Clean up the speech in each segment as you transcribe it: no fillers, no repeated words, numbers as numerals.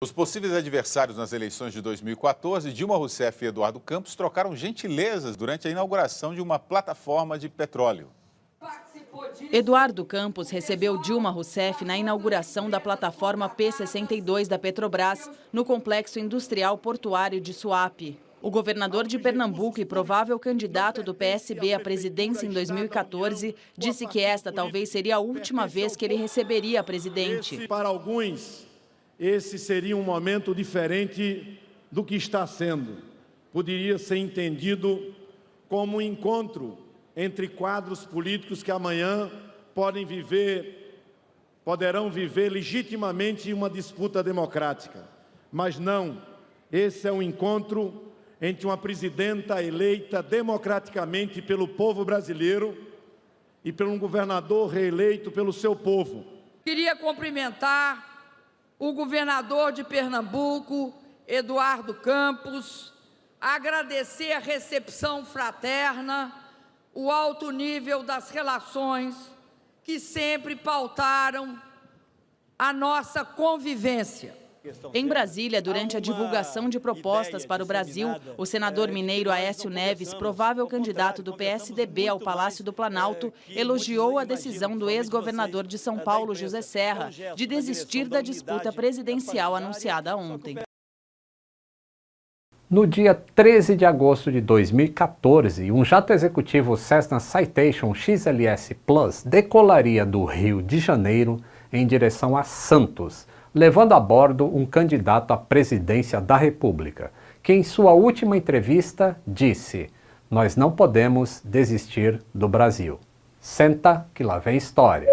Os possíveis adversários nas eleições de 2014, Dilma Rousseff e Eduardo Campos, trocaram gentilezas durante a inauguração de uma plataforma de petróleo. Eduardo Campos recebeu Dilma Rousseff na inauguração da plataforma P-62 da Petrobras, no Complexo Industrial Portuário de Suape. O governador de Pernambuco e provável candidato do PSB à presidência em 2014 disse que esta talvez seria a última vez que ele receberia a presidente. Para alguns, esse seria um momento diferente do que está sendo. Poderia ser entendido como um encontro entre quadros políticos que amanhã poderão viver legitimamente uma disputa democrática. Mas não, esse é um encontro entre uma presidenta eleita democraticamente pelo povo brasileiro e por um governador reeleito pelo seu povo. Queria cumprimentar o governador de Pernambuco, Eduardo Campos, agradecer a recepção fraterna, o alto nível das relações que sempre pautaram a nossa convivência. Em Brasília, durante a divulgação de propostas para o Brasil, o senador mineiro Aécio Neves, provável candidato do PSDB ao Palácio do Planalto, elogiou a decisão do ex-governador de São Paulo, José Serra, de desistir da disputa presidencial anunciada ontem. No dia 13 de agosto de 2014, um jato executivo Cessna Citation XLS Plus decolaria do Rio de Janeiro em direção a Santos, levando a bordo um candidato à presidência da República, que em sua última entrevista disse: "Nós não podemos desistir do Brasil. Senta que lá vem história."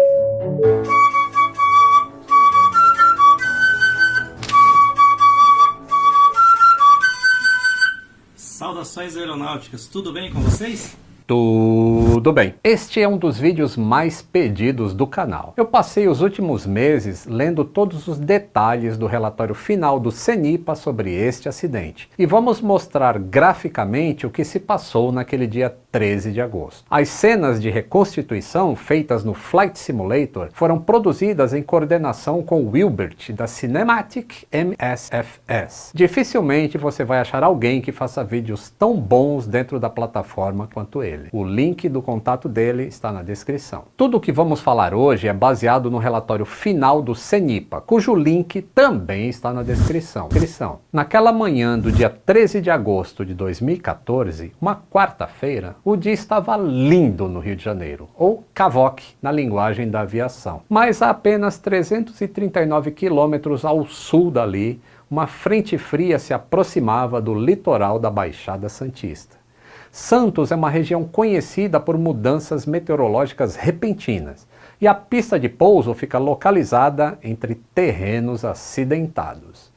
Saudações aeronáuticas, tudo bem com vocês? Tudo bem. Este é um dos vídeos mais pedidos do canal. Eu passei os últimos meses lendo todos os detalhes do relatório final do CENIPA sobre este acidente. E vamos mostrar graficamente o que se passou naquele dia 13 de agosto. As cenas de reconstituição feitas no Flight Simulator foram produzidas em coordenação com Wilbert, da Cinematic MSFS. Dificilmente você vai achar alguém que faça vídeos tão bons dentro da plataforma quanto ele. O link do contato dele está na descrição. Tudo o que vamos falar hoje é baseado no relatório final do CENIPA, cujo link também está na descrição. Naquela manhã do dia 13 de agosto de 2014, uma quarta-feira, o dia estava lindo no Rio de Janeiro, ou CAVOC na linguagem da aviação. Mas a apenas 339 quilômetros ao sul dali, uma frente fria se aproximava do litoral da Baixada Santista. Santos é uma região conhecida por mudanças meteorológicas repentinas, e a pista de pouso fica localizada entre terrenos acidentados.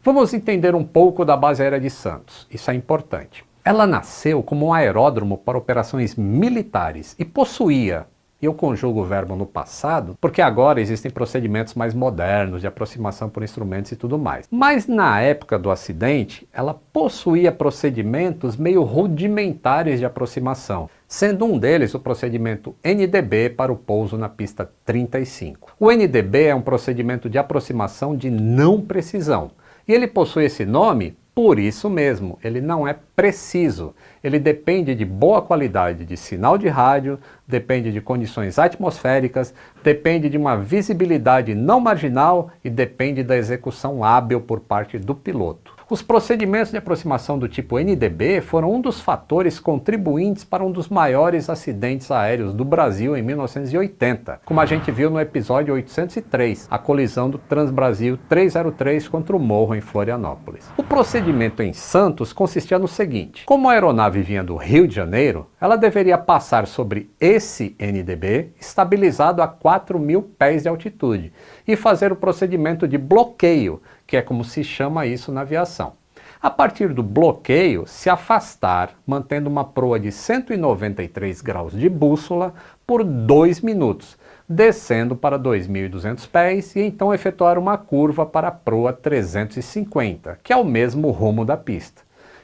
Vamos entender um pouco da base aérea de Santos, isso é importante. Ela nasceu como um aeródromo para operações militares e possuía, e eu conjugo o verbo no passado, porque agora existem procedimentos mais modernos de aproximação por instrumentos e tudo mais. Mas na época do acidente, ela possuía procedimentos meio rudimentares de aproximação, sendo um deles o procedimento NDB para o pouso na pista 35. O NDB é um procedimento de aproximação de não precisão, e ele possui esse nome por isso mesmo, ele não é preciso. Ele depende de boa qualidade de sinal de rádio, depende de condições atmosféricas, depende de uma visibilidade não marginal e depende da execução hábil por parte do piloto. Os procedimentos de aproximação do tipo NDB foram um dos fatores contribuintes para um dos maiores acidentes aéreos do Brasil em 1980, como a gente viu no episódio 803, a colisão do Transbrasil 303 contra o Morro em Florianópolis. O procedimento em Santos consistia no seguinte: como a aeronave vinha do Rio de Janeiro, ela deveria passar sobre esse NDB estabilizado a 4.000 pés de altitude e fazer o procedimento de bloqueio, que é como se chama isso na aviação. A partir do bloqueio, se afastar, mantendo uma proa de 193 graus de bússola por 2 minutos, descendo para 2.200 pés e então efetuar uma curva para a proa 350, que é o mesmo rumo da pista,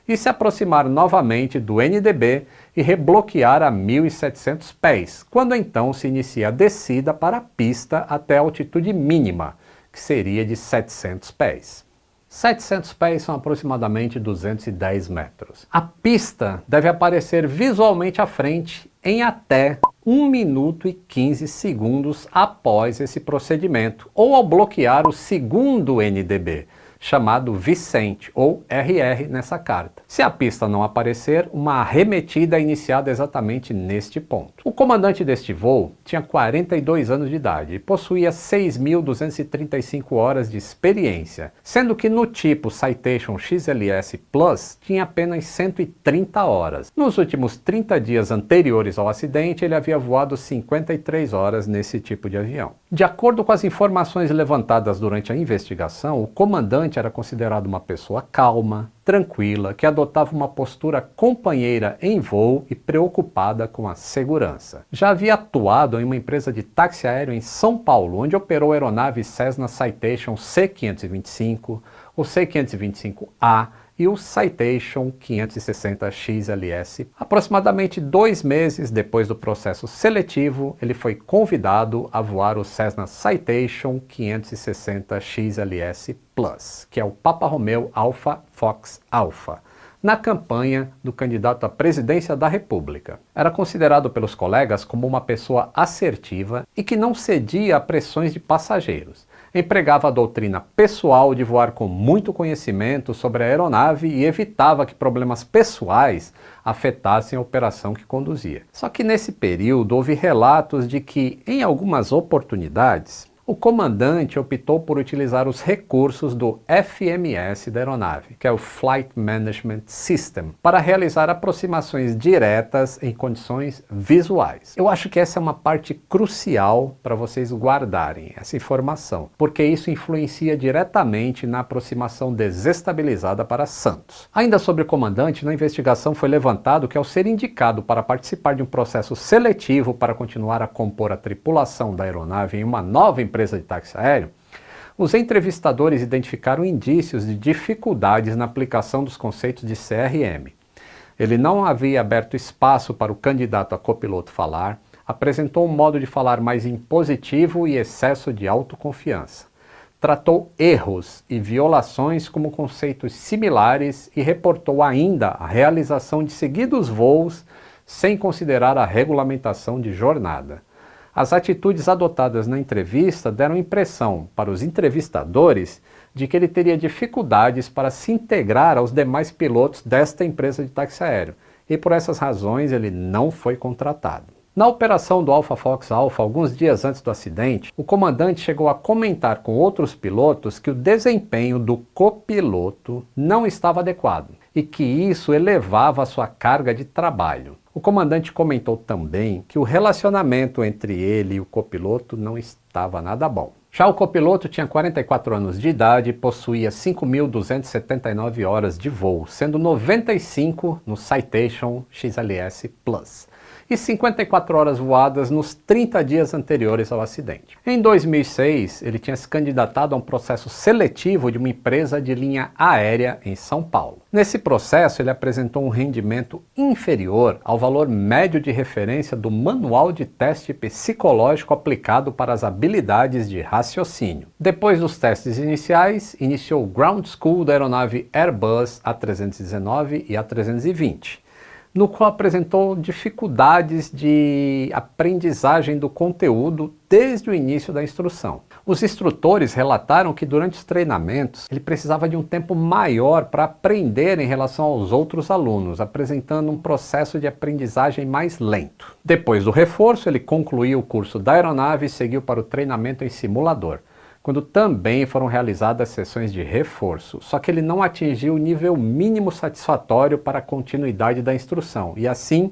e se aproximar novamente do NDB e rebloquear a 1.700 pés, quando então se inicia a descida para a pista até a altitude mínima, que seria de 700 pés. 700 pés são aproximadamente 210 metros. A pista deve aparecer visualmente à frente em até 1 minuto e 15 segundos após esse procedimento, ou ao bloquear o segundo NDB, chamado Vicente, ou RR nessa carta. Se a pista não aparecer, uma arremetida é iniciada exatamente neste ponto. O comandante deste voo tinha 42 anos de idade e possuía 6.235 horas de experiência, sendo que no tipo Citation XLS Plus tinha apenas 130 horas. Nos últimos 30 dias anteriores ao acidente, ele havia voado 53 horas nesse tipo de avião. De acordo com as informações levantadas durante a investigação, o comandante era considerado uma pessoa calma, tranquila, que adotava uma postura companheira em voo e preocupada com a segurança. Já havia atuado em uma empresa de táxi aéreo em São Paulo, onde operou aeronaves Cessna Citation C-525, o C-525A e o Citation 560 XLS. Aproximadamente 2 meses depois do processo seletivo, ele foi convidado a voar o Cessna Citation 560 XLS Plus, que é o Papa Romeo Alpha Fox Alpha, na campanha do candidato à presidência da República. Era considerado pelos colegas como uma pessoa assertiva e que não cedia a pressões de passageiros. Empregava a doutrina pessoal de voar com muito conhecimento sobre a aeronave e evitava que problemas pessoais afetassem a operação que conduzia. Só que nesse período houve relatos de que, em algumas oportunidades, o comandante optou por utilizar os recursos do FMS da aeronave, que é o Flight Management System, para realizar aproximações diretas em condições visuais. Eu acho que essa é uma parte crucial para vocês guardarem essa informação, porque isso influencia diretamente na aproximação desestabilizada para Santos. Ainda sobre o comandante, na investigação foi levantado que, ao ser indicado para participar de um processo seletivo para continuar a compor a tripulação da aeronave em uma nova empresa de táxi aéreo, os entrevistadores identificaram indícios de dificuldades na aplicação dos conceitos de CRM. Ele não havia aberto espaço para o candidato a copiloto falar, apresentou um modo de falar mais impositivo e excesso de autoconfiança. Tratou erros e violações como conceitos similares e reportou ainda a realização de seguidos voos sem considerar a regulamentação de jornada. As atitudes adotadas na entrevista deram impressão para os entrevistadores de que ele teria dificuldades para se integrar aos demais pilotos desta empresa de táxi aéreo, e por essas razões ele não foi contratado. Na operação do Alpha Fox Alpha, alguns dias antes do acidente, o comandante chegou a comentar com outros pilotos que o desempenho do copiloto não estava adequado e que isso elevava a sua carga de trabalho. O comandante comentou também que o relacionamento entre ele e o copiloto não estava nada bom. Já o copiloto tinha 44 anos de idade e possuía 5.279 horas de voo, sendo 95 no Citation XLS Plus e 54 horas voadas nos 30 dias anteriores ao acidente. Em 2006, ele tinha se candidatado a um processo seletivo de uma empresa de linha aérea em São Paulo. Nesse processo, ele apresentou um rendimento inferior ao valor médio de referência do Manual de Teste Psicológico aplicado para as habilidades de raciocínio. Depois dos testes iniciais, iniciou o Ground School da aeronave Airbus A319 e A320. No qual apresentou dificuldades de aprendizagem do conteúdo desde o início da instrução. Os instrutores relataram que durante os treinamentos ele precisava de um tempo maior para aprender em relação aos outros alunos, apresentando um processo de aprendizagem mais lento. Depois do reforço, ele concluiu o curso da aeronave e seguiu para o treinamento em simulador, quando também foram realizadas sessões de reforço, só que ele não atingiu o nível mínimo satisfatório para a continuidade da instrução e assim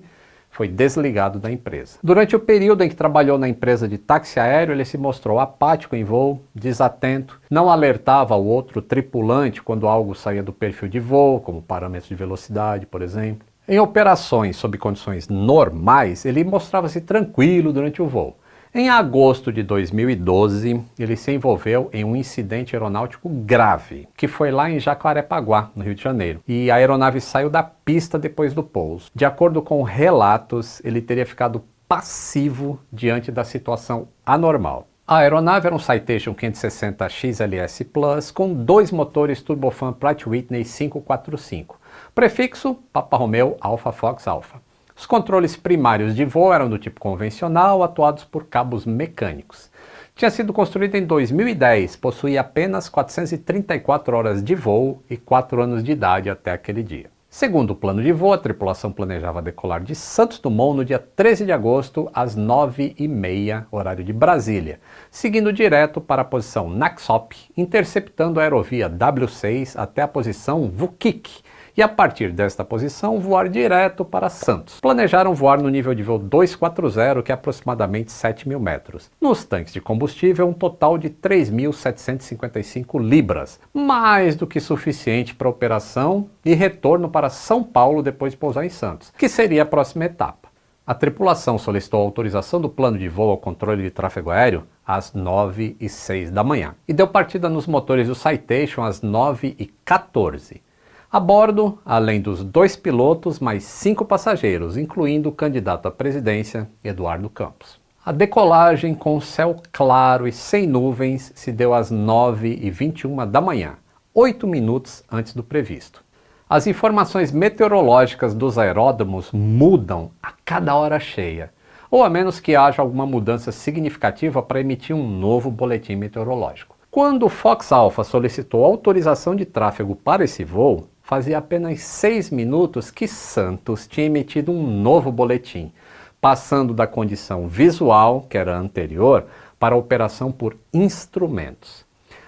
foi desligado da empresa. Durante o período em que trabalhou na empresa de táxi aéreo, ele se mostrou apático em voo, desatento, não alertava o outro tripulante quando algo saía do perfil de voo, como parâmetros de velocidade, por exemplo. Em operações sob condições normais, ele mostrava-se tranquilo durante o voo. Em agosto de 2012, ele se envolveu em um incidente aeronáutico grave, que foi lá em Jacarepaguá, no Rio de Janeiro, e a aeronave saiu da pista depois do pouso. De acordo com relatos, ele teria ficado passivo diante da situação anormal. A aeronave era um Citation 560 XLS Plus com 2 motores turbofan Pratt Whitney 545, prefixo Papa Romeo Alpha Fox Alpha. Os controles primários de voo eram do tipo convencional, atuados por cabos mecânicos. Tinha sido construída em 2010, possuía apenas 434 horas de voo e 4 anos de idade até aquele dia. Segundo o plano de voo, a tripulação planejava decolar de Santos Dumont no dia 13 de agosto, às 9h30, horário de Brasília, seguindo direto para a posição Naxop, interceptando a aerovia W6 até a posição Vukik, e a partir desta posição voar direto para Santos. Planejaram voar no nível de voo 240, que é aproximadamente 7.000 metros. Nos tanques de combustível, um total de 3.755 libras, mais do que suficiente para a operação e retorno para São Paulo depois de pousar em Santos, que seria a próxima etapa. A tripulação solicitou a autorização do plano de voo ao controle de tráfego aéreo às 9h06 da manhã e deu partida nos motores do Citation às 9h14. A bordo, além dos 2 pilotos, mais 5 passageiros, incluindo o candidato à presidência, Eduardo Campos. A decolagem com céu claro e sem nuvens se deu às 9h21 da manhã, 8 minutos antes do previsto. As informações meteorológicas dos aeródromos mudam a cada hora cheia, ou a menos que haja alguma mudança significativa para emitir um novo boletim meteorológico. Quando o Fox Alpha solicitou autorização de tráfego para esse voo, fazia apenas 6 minutos que Santos tinha emitido um novo boletim, passando da condição visual, que era anterior, para a operação por instrumentos.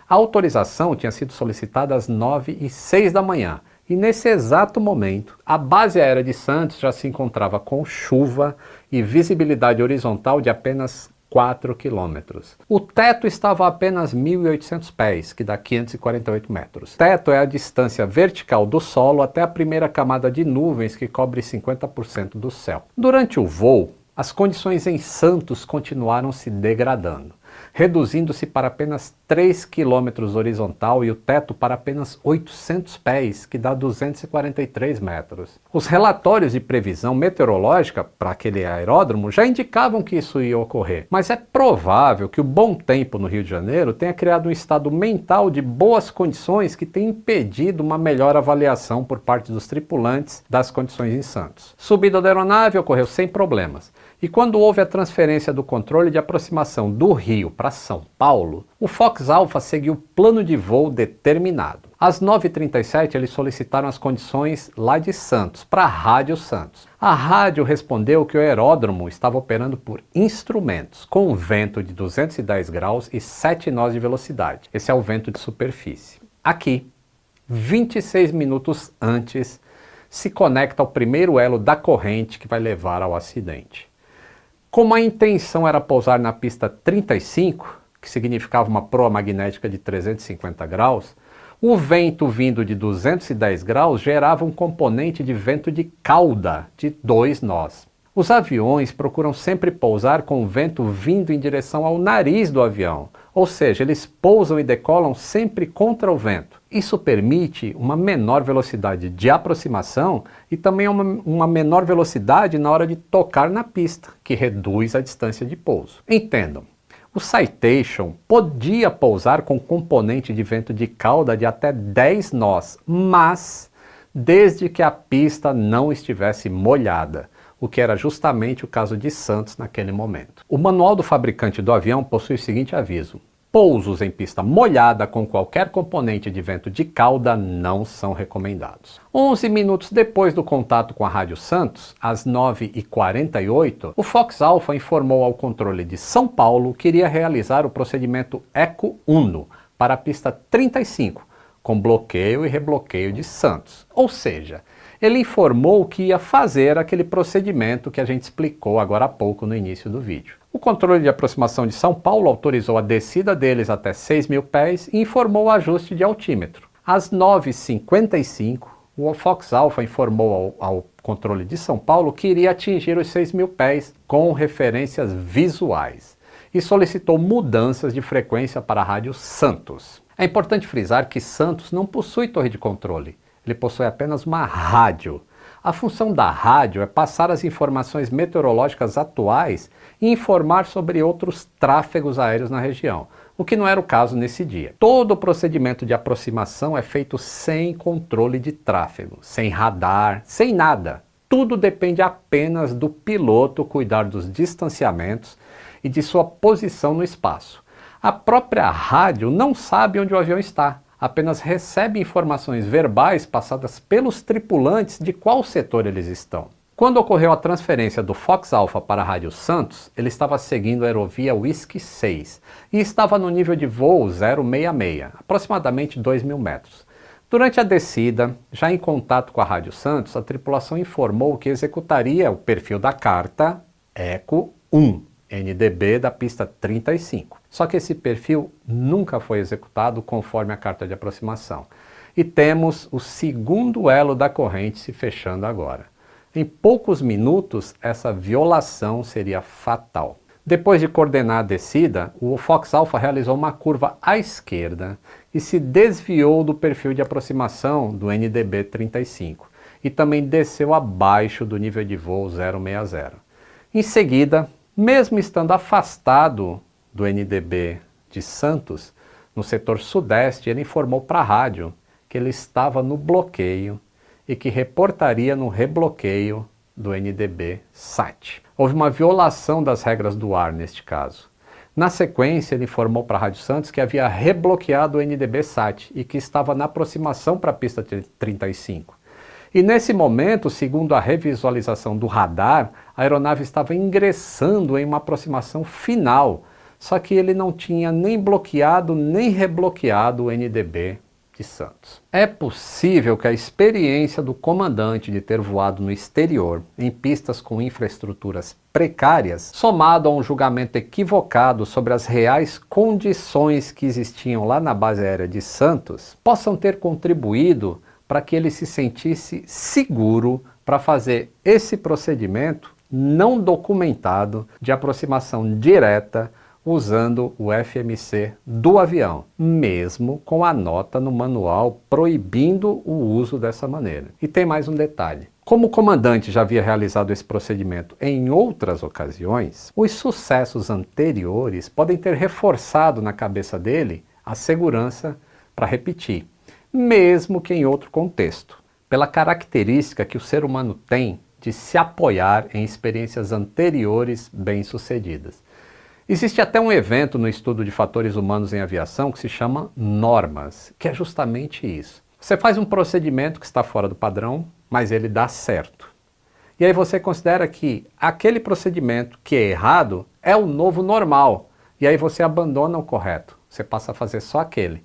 A autorização tinha sido solicitada às 9h06 da manhã, e nesse exato momento, a base aérea de Santos já se encontrava com chuva e visibilidade horizontal de apenas 4 quilômetros. O teto estava a apenas 1.800 pés, que dá 548 metros. O teto é a distância vertical do solo até a primeira camada de nuvens que cobre 50% do céu. Durante o voo, as condições em Santos continuaram se degradando, reduzindo-se para apenas 3 quilômetros horizontal e o teto para apenas 800 pés, que dá 243 metros. Os relatórios de previsão meteorológica para aquele aeródromo já indicavam que isso ia ocorrer, mas é provável que o bom tempo no Rio de Janeiro tenha criado um estado mental de boas condições que tem impedido uma melhor avaliação por parte dos tripulantes das condições em Santos. Subida da aeronave ocorreu sem problemas. E quando houve a transferência do controle de aproximação do Rio para São Paulo, o Fox Alpha seguiu o plano de voo determinado. Às 9h37, eles solicitaram as condições lá de Santos, para a Rádio Santos. A rádio respondeu que o aeródromo estava operando por instrumentos, com vento de 210 graus e 7 nós de velocidade. Esse é o vento de superfície. Aqui, 26 minutos antes, se conecta ao primeiro elo da corrente que vai levar ao acidente. Como a intenção era pousar na pista 35, que significava uma proa magnética de 350 graus, o vento vindo de 210 graus gerava um componente de vento de cauda de 2 nós. Os aviões procuram sempre pousar com o vento vindo em direção ao nariz do avião, ou seja, eles pousam e decolam sempre contra o vento. Isso permite uma menor velocidade de aproximação e também uma menor velocidade na hora de tocar na pista, que reduz a distância de pouso. Entendam, o Citation podia pousar com componente de vento de cauda de até 10 nós, mas desde que a pista não estivesse molhada, o que era justamente o caso de Santos naquele momento. O manual do fabricante do avião possui o seguinte aviso: pousos em pista molhada com qualquer componente de vento de cauda não são recomendados. 11 minutos depois do contato com a Rádio Santos, às 9h48, o Fox Alpha informou ao controle de São Paulo que iria realizar o procedimento Eco Uno para a pista 35, com bloqueio e rebloqueio de Santos. Ou seja, ele informou que ia fazer aquele procedimento que a gente explicou agora há pouco no início do vídeo. O controle de aproximação de São Paulo autorizou a descida deles até 6.000 pés e informou o ajuste de altímetro. Às 9h55, o Fox Alpha informou ao controle de São Paulo que iria atingir os 6.000 pés com referências visuais e solicitou mudanças de frequência para a Rádio Santos. É importante frisar que Santos não possui torre de controle. Ele possui apenas uma rádio. A função da rádio é passar as informações meteorológicas atuais e informar sobre outros tráfegos aéreos na região, o que não era o caso nesse dia. Todo o procedimento de aproximação é feito sem controle de tráfego, sem radar, sem nada. Tudo depende apenas do piloto cuidar dos distanciamentos e de sua posição no espaço. A própria rádio não sabe onde o avião está, apenas recebe informações verbais passadas pelos tripulantes de qual setor eles estão. Quando ocorreu a transferência do Fox Alpha para a Rádio Santos, ele estava seguindo a aerovia Whisky 6 e estava no nível de voo 066, aproximadamente 2.000 metros. Durante a descida, já em contato com a Rádio Santos, a tripulação informou que executaria o perfil da carta ECO 1, NDB da pista 35. Só que esse perfil nunca foi executado conforme a carta de aproximação. E temos o segundo elo da corrente se fechando agora. Em poucos minutos, essa violação seria fatal. Depois de coordenar a descida, o Fox Alpha realizou uma curva à esquerda e se desviou do perfil de aproximação do NDB 35 e também desceu abaixo do nível de voo 060. Em seguida, mesmo estando afastado do NDB de Santos, no setor sudeste, ele informou para a rádio que ele estava no bloqueio e que reportaria no rebloqueio do NDB SAT. Houve uma violação das regras do ar neste caso. Na sequência, ele informou para a Rádio Santos que havia rebloqueado o NDB SAT e que estava na aproximação para a pista 35. E nesse momento, segundo a revisualização do radar, a aeronave estava ingressando em uma aproximação final, só que ele não tinha nem bloqueado nem rebloqueado o NDB de Santos. É possível que a experiência do comandante de ter voado no exterior, em pistas com infraestruturas precárias, somado a um julgamento equivocado sobre as reais condições que existiam lá na base aérea de Santos, possam ter contribuído para que ele se sentisse seguro para fazer esse procedimento não documentado de aproximação direta usando o FMC do avião, mesmo com a nota no manual proibindo o uso dessa maneira. E tem mais um detalhe. Como o comandante já havia realizado esse procedimento em outras ocasiões, os sucessos anteriores podem ter reforçado na cabeça dele a segurança para repetir, mesmo que em outro contexto, pela característica que o ser humano tem de se apoiar em experiências anteriores bem-sucedidas. Existe até um evento no estudo de fatores humanos em aviação que se chama normas, que é justamente isso. Você faz um procedimento que está fora do padrão, mas ele dá certo. E aí você considera que aquele procedimento que é errado é o novo normal. E aí você abandona o correto, você passa a fazer só aquele.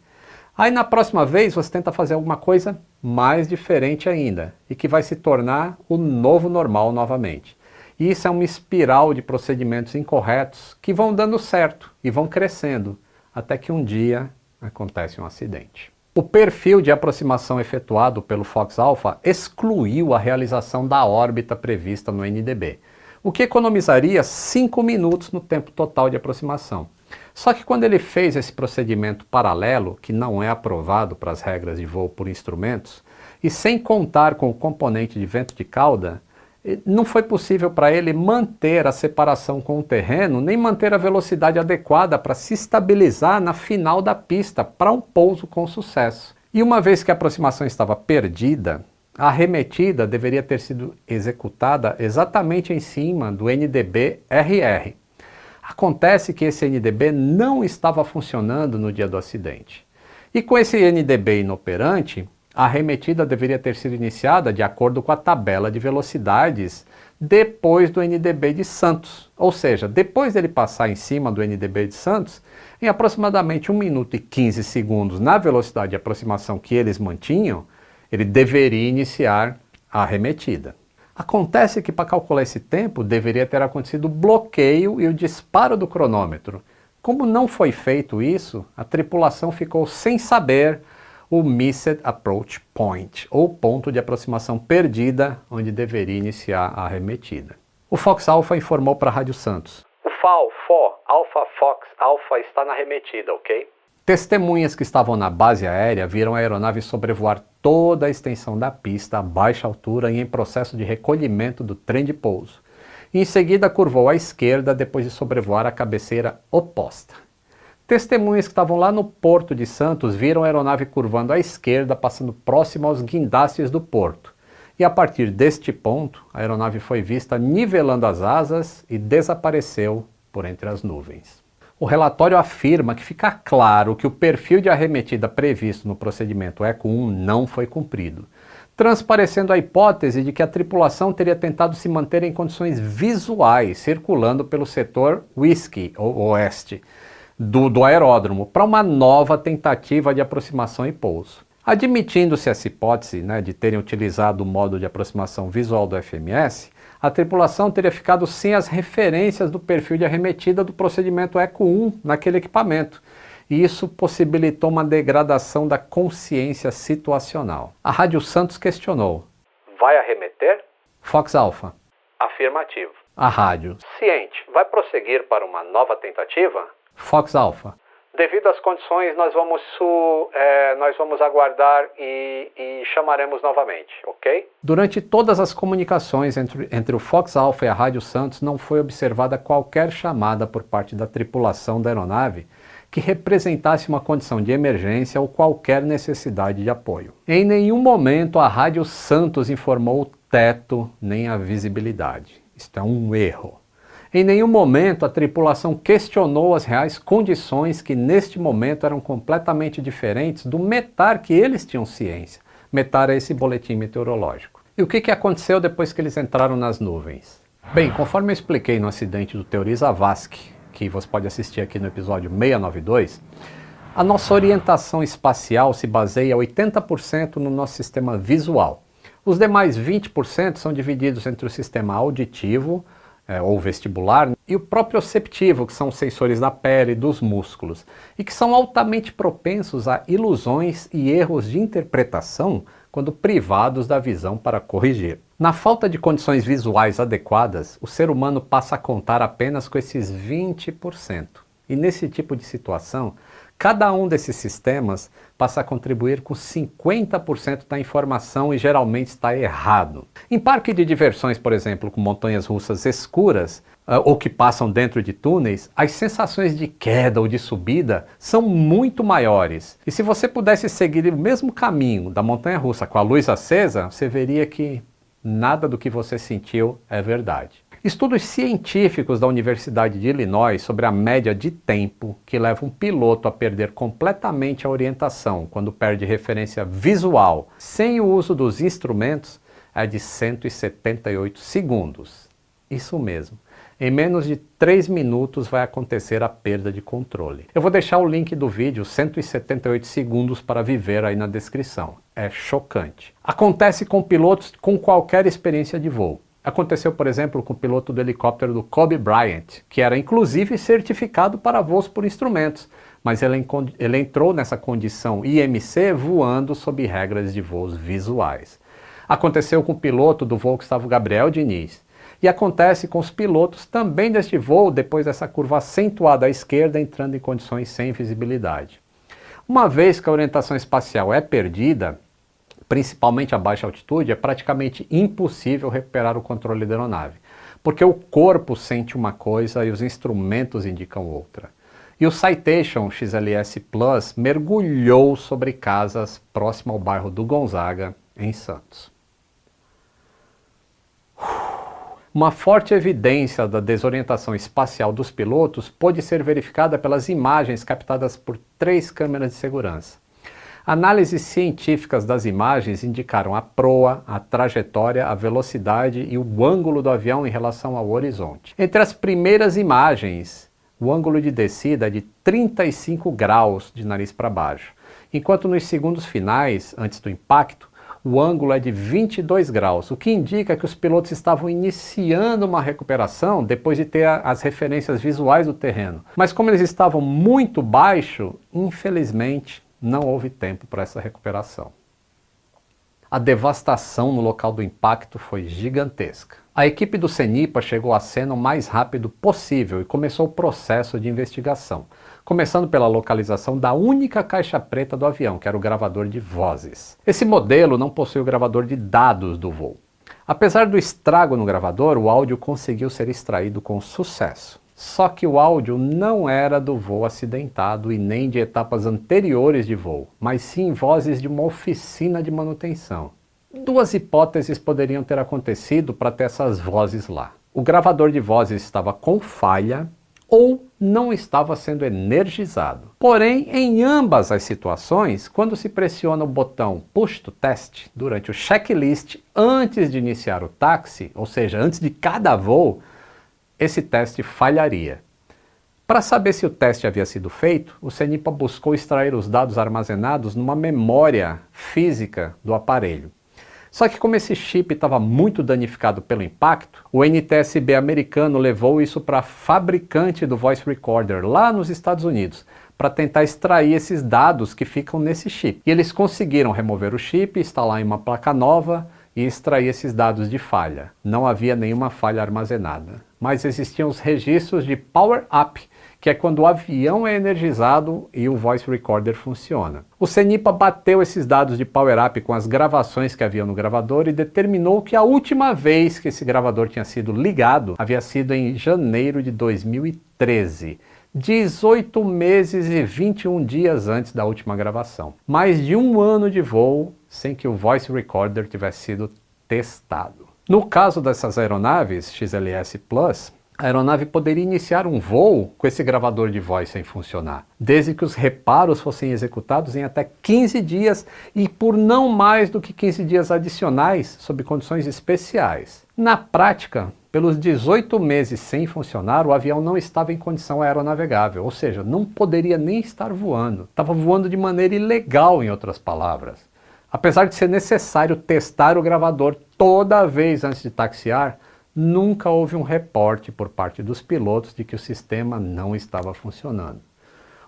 Aí na próxima vez você tenta fazer alguma coisa mais diferente ainda e que vai se tornar o novo normal novamente. E isso é uma espiral de procedimentos incorretos que vão dando certo e vão crescendo, até que um dia acontece um acidente. O perfil de aproximação efetuado pelo Fox Alpha excluiu a realização da órbita prevista no NDB, o que economizaria 5 minutos no tempo total de aproximação. Só que quando ele fez esse procedimento paralelo, que não é aprovado para as regras de voo por instrumentos, e sem contar com o componente de vento de cauda, não foi possível para ele manter a separação com o terreno, nem manter a velocidade adequada para se estabilizar na final da pista para um pouso com sucesso. E uma vez que a aproximação estava perdida, a arremetida deveria ter sido executada exatamente em cima do NDB-RR. Acontece que esse NDB não estava funcionando no dia do acidente. E com esse NDB inoperante, a arremetida deveria ter sido iniciada de acordo com a tabela de velocidades depois do NDB de Santos. Ou seja, depois dele passar em cima do NDB de Santos, em aproximadamente 1 minuto e 15 segundos na velocidade de aproximação que eles mantinham, ele deveria iniciar a arremetida. Acontece que para calcular esse tempo deveria ter acontecido o bloqueio e o disparo do cronômetro. Como não foi feito isso, a tripulação ficou sem saber o Missed Approach Point, ou ponto de aproximação perdida, onde deveria iniciar a arremetida. O Fox Alpha informou para a Rádio Santos: o FAL, Alpha Fox Alpha está na arremetida, ok? Testemunhas que estavam na base aérea viram a aeronave sobrevoar toda a extensão da pista a baixa altura e em processo de recolhimento do trem de pouso. Em seguida curvou à esquerda depois de sobrevoar a cabeceira oposta. Testemunhas que estavam lá no Porto de Santos viram a aeronave curvando à esquerda, passando próximo aos guindastes do porto. E a partir deste ponto, a aeronave foi vista nivelando as asas e desapareceu por entre as nuvens. O relatório afirma que fica claro que o perfil de arremetida previsto no procedimento ECO 1 não foi cumprido, transparecendo a hipótese de que a tripulação teria tentado se manter em condições visuais, circulando pelo setor Whisky, ou oeste, do aeródromo, para uma nova tentativa de aproximação e pouso. Admitindo-se essa hipótese, de terem utilizado o modo de aproximação visual do FMS, a tripulação teria ficado sem as referências do perfil de arremetida do procedimento ECO 1 naquele equipamento, e isso possibilitou uma degradação da consciência situacional. A Rádio Santos questionou: vai arremeter? Fox Alpha: afirmativo. A rádio: ciente, vai prosseguir para uma nova tentativa? Fox Alpha: devido às condições, nós vamos aguardar e chamaremos novamente, ok? Durante todas as comunicações entre o Fox Alpha e a Rádio Santos, não foi observada qualquer chamada por parte da tripulação da aeronave que representasse uma condição de emergência ou qualquer necessidade de apoio. Em nenhum momento a Rádio Santos informou o teto nem a visibilidade. Isto é um erro. Em nenhum momento a tripulação questionou as reais condições que neste momento eram completamente diferentes do METAR que eles tinham ciência. METAR é esse boletim meteorológico. E o que aconteceu depois que eles entraram nas nuvens? Bem, conforme eu expliquei no acidente do Teori Zavascki, que você pode assistir aqui no episódio 692, a nossa orientação espacial se baseia 80% no nosso sistema visual. Os demais 20% são divididos entre o sistema auditivo, ou vestibular, e o proprioceptivo, que são os sensores da pele e dos músculos, e que são altamente propensos a ilusões e erros de interpretação quando privados da visão para corrigir. Na falta de condições visuais adequadas, o ser humano passa a contar apenas com esses 20%. E nesse tipo de situação, cada um desses sistemas passa a contribuir com 50% da informação e geralmente está errado. Em parque de diversões, por exemplo, com montanhas russas escuras ou que passam dentro de túneis, as sensações de queda ou de subida são muito maiores. E se você pudesse seguir o mesmo caminho da montanha russa com a luz acesa, você veria que nada do que você sentiu é verdade. Estudos científicos da Universidade de Illinois sobre a média de tempo que leva um piloto a perder completamente a orientação quando perde referência visual sem o uso dos instrumentos é de 178 segundos. Isso mesmo. Em menos de 3 minutos vai acontecer a perda de controle. Eu vou deixar o link do vídeo 178 segundos para viver aí na descrição. É chocante. Acontece com pilotos com qualquer experiência de voo. Aconteceu, por exemplo, com o piloto do helicóptero do Kobe Bryant, que era inclusive certificado para voos por instrumentos, mas ele entrou nessa condição IMC voando sob regras de voos visuais. Aconteceu com o piloto do voo Gustavo Gabriel Diniz. E acontece com os pilotos também deste voo depois dessa curva acentuada à esquerda entrando em condições sem visibilidade. Uma vez que a orientação espacial é perdida, principalmente a baixa altitude, é praticamente impossível recuperar o controle da aeronave, porque o corpo sente uma coisa e os instrumentos indicam outra. E o Citation XLS Plus mergulhou sobre casas próximo ao bairro do Gonzaga, em Santos. Uma forte evidência da desorientação espacial dos pilotos pôde ser verificada pelas imagens captadas por 3 câmeras de segurança. Análises científicas das imagens indicaram a proa, a trajetória, a velocidade e o ângulo do avião em relação ao horizonte. Entre as primeiras imagens, o ângulo de descida é de 35 graus de nariz para baixo, enquanto nos segundos finais, antes do impacto, o ângulo é de 22 graus, o que indica que os pilotos estavam iniciando uma recuperação depois de ter as referências visuais do terreno. Mas como eles estavam muito baixo, infelizmente, não houve tempo para essa recuperação. A devastação no local do impacto foi gigantesca. A equipe do CENIPA chegou à cena o mais rápido possível e começou o processo de investigação. começando pela localização da única caixa preta do avião, que era o gravador de vozes. Esse modelo não possui o gravador de dados do voo. Apesar do estrago no gravador, o áudio conseguiu ser extraído com sucesso. Só que o áudio não era do voo acidentado e nem de etapas anteriores de voo, mas sim vozes de uma oficina de manutenção. Duas hipóteses poderiam ter acontecido para ter essas vozes lá. O gravador de vozes estava com falha ou não estava sendo energizado. Porém, em ambas as situações, quando se pressiona o botão Push to Test durante o checklist antes de iniciar o táxi, ou seja, antes de cada voo, esse teste falharia. Para saber se o teste havia sido feito, o CENIPA buscou extrair os dados armazenados numa memória física do aparelho. Só que como esse chip estava muito danificado pelo impacto, o NTSB americano levou isso para a fabricante do voice recorder lá nos Estados Unidos, para tentar extrair esses dados que ficam nesse chip. E eles conseguiram remover o chip, instalar em uma placa nova e extrair esses dados de falha. Não havia nenhuma falha armazenada, mas existiam os registros de power up, que é quando o avião é energizado e o voice recorder funciona. O CENIPA bateu esses dados de power up com as gravações que havia no gravador e determinou que a última vez que esse gravador tinha sido ligado havia sido em janeiro de 2013. 18 meses e 21 dias antes da última gravação. Mais de um ano de voo sem que o voice recorder tivesse sido testado. No caso dessas aeronaves XLS Plus, a aeronave poderia iniciar um voo com esse gravador de voz sem funcionar, desde que os reparos fossem executados em até 15 dias e por não mais do que 15 dias adicionais, sob condições especiais. Na prática, pelos 18 meses sem funcionar, o avião não estava em condição aeronavegável, ou seja, não poderia nem estar voando. Estava voando de maneira ilegal, em outras palavras. Apesar de ser necessário testar o gravador toda vez antes de taxiar, nunca houve um reporte por parte dos pilotos de que o sistema não estava funcionando.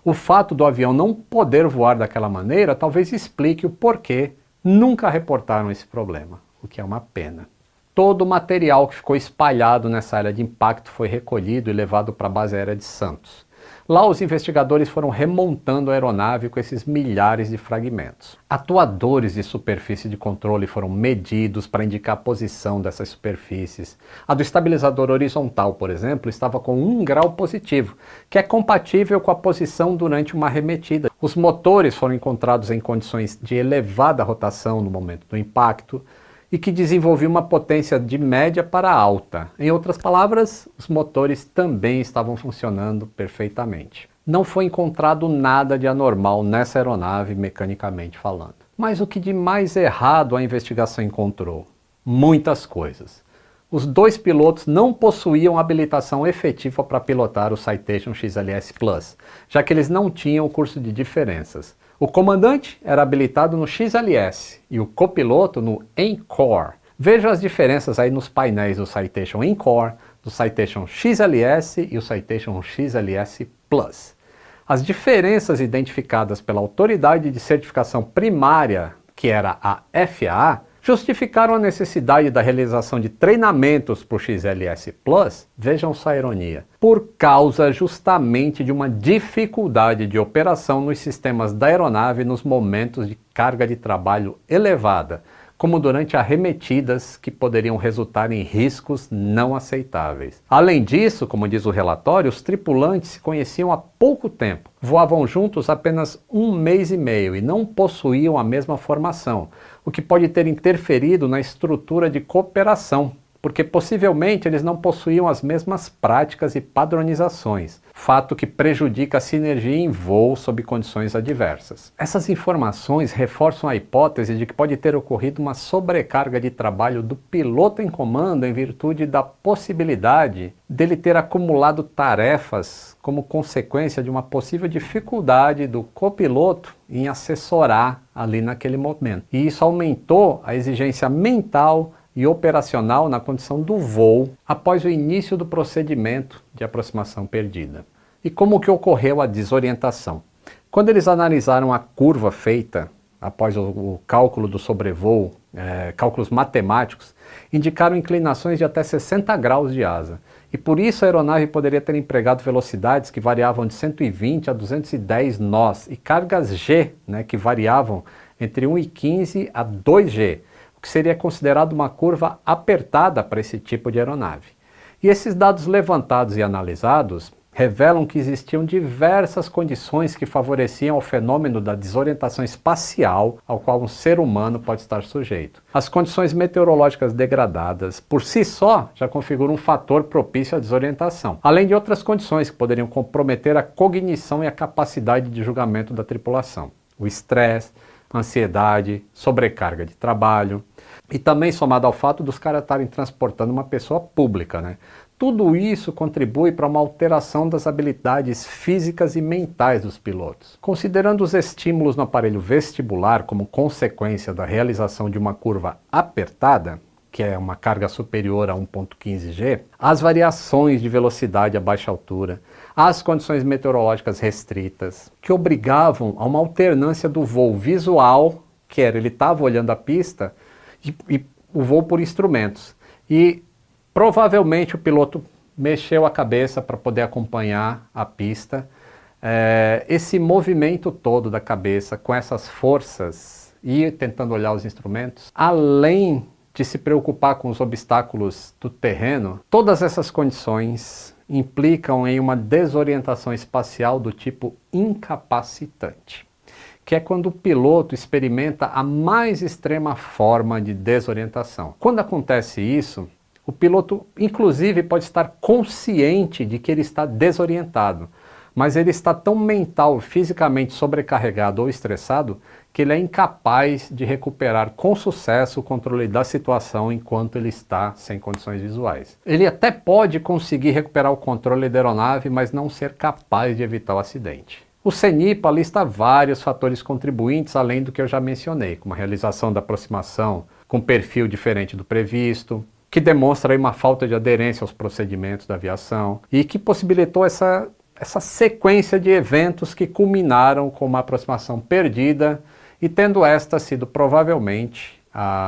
O fato do avião não poder voar daquela maneira talvez explique o porquê nunca reportaram esse problema, o que é uma pena. Todo o material que ficou espalhado nessa área de impacto foi recolhido e levado para a base aérea de Santos. Lá os investigadores foram remontando a aeronave com esses milhares de fragmentos. Atuadores de superfície de controle foram medidos para indicar a posição dessas superfícies. A do estabilizador horizontal, por exemplo, estava com 1 grau positivo, que é compatível com a posição durante uma arremetida. Os motores foram encontrados em condições de elevada rotação no momento do impacto, e que desenvolvia uma potência de média para alta. Em outras palavras, os motores também estavam funcionando perfeitamente. Não foi encontrado nada de anormal nessa aeronave, mecanicamente falando. Mas o que de mais errado a investigação encontrou? Muitas coisas. Os 2 pilotos não possuíam habilitação efetiva para pilotar o Citation XLS Plus, já que eles não tinham o curso de diferenças. O comandante era habilitado no XLS e o copiloto no Encore. Veja as diferenças aí nos painéis do Citation Encore, do Citation XLS e o Citation XLS Plus. As diferenças identificadas pela autoridade de certificação primária, que era a FAA, justificaram a necessidade da realização de treinamentos para o XLS Plus, vejam só a ironia, por causa justamente de uma dificuldade de operação nos sistemas da aeronave nos momentos de carga de trabalho elevada, como durante arremetidas que poderiam resultar em riscos não aceitáveis. Além disso, como diz o relatório, os tripulantes se conheciam há pouco tempo, voavam juntos apenas 1 mês e meio e não possuíam a mesma formação, o que pode ter interferido na estrutura de cooperação, porque possivelmente eles não possuíam as mesmas práticas e padronizações, fato que prejudica a sinergia em voo sob condições adversas. Essas informações reforçam a hipótese de que pode ter ocorrido uma sobrecarga de trabalho do piloto em comando em virtude da possibilidade dele ter acumulado tarefas como consequência de uma possível dificuldade do copiloto em assessorar ali naquele momento. E isso aumentou a exigência mental e operacional na condição do voo após o início do procedimento de aproximação perdida. E como que ocorreu a desorientação? Quando eles analisaram a curva feita após o cálculo do sobrevoo cálculos matemáticos, indicaram inclinações de até 60 graus de asa. E por isso a aeronave poderia ter empregado velocidades que variavam de 120 a 210 nós e cargas G, que variavam entre 1,15 a 2G, o que seria considerado uma curva apertada para esse tipo de aeronave. E esses dados levantados e analisados revelam que existiam diversas condições que favoreciam o fenômeno da desorientação espacial ao qual um ser humano pode estar sujeito. As condições meteorológicas degradadas, por si só, já configuram um fator propício à desorientação, além de outras condições que poderiam comprometer a cognição e a capacidade de julgamento da tripulação. O estresse, ansiedade, sobrecarga de trabalho e também somado ao fato dos caras estarem transportando uma pessoa pública, Tudo isso contribui para uma alteração das habilidades físicas e mentais dos pilotos. Considerando os estímulos no aparelho vestibular como consequência da realização de uma curva apertada, que é uma carga superior a 1,15 G, as variações de velocidade a baixa altura, as condições meteorológicas restritas, que obrigavam a uma alternância do voo visual, que era ele estava olhando a pista, e o voo por instrumentos. E provavelmente o piloto mexeu a cabeça para poder acompanhar a pista. Esse movimento todo da cabeça com essas forças e tentando olhar os instrumentos, além de se preocupar com os obstáculos do terreno, todas essas condições implicam em uma desorientação espacial do tipo incapacitante, que é quando o piloto experimenta a mais extrema forma de desorientação. Quando acontece isso, o piloto, inclusive, pode estar consciente de que ele está desorientado, mas ele está tão mental, fisicamente sobrecarregado ou estressado que ele é incapaz de recuperar com sucesso o controle da situação enquanto ele está sem condições visuais. Ele até pode conseguir recuperar o controle da aeronave, mas não ser capaz de evitar o acidente. O CENIPA lista vários fatores contribuintes além do que eu já mencionei, como a realização da aproximação com perfil diferente do previsto, que demonstra aí uma falta de aderência aos procedimentos da aviação e que possibilitou essa sequência de eventos que culminaram com uma aproximação perdida e tendo esta sido provavelmente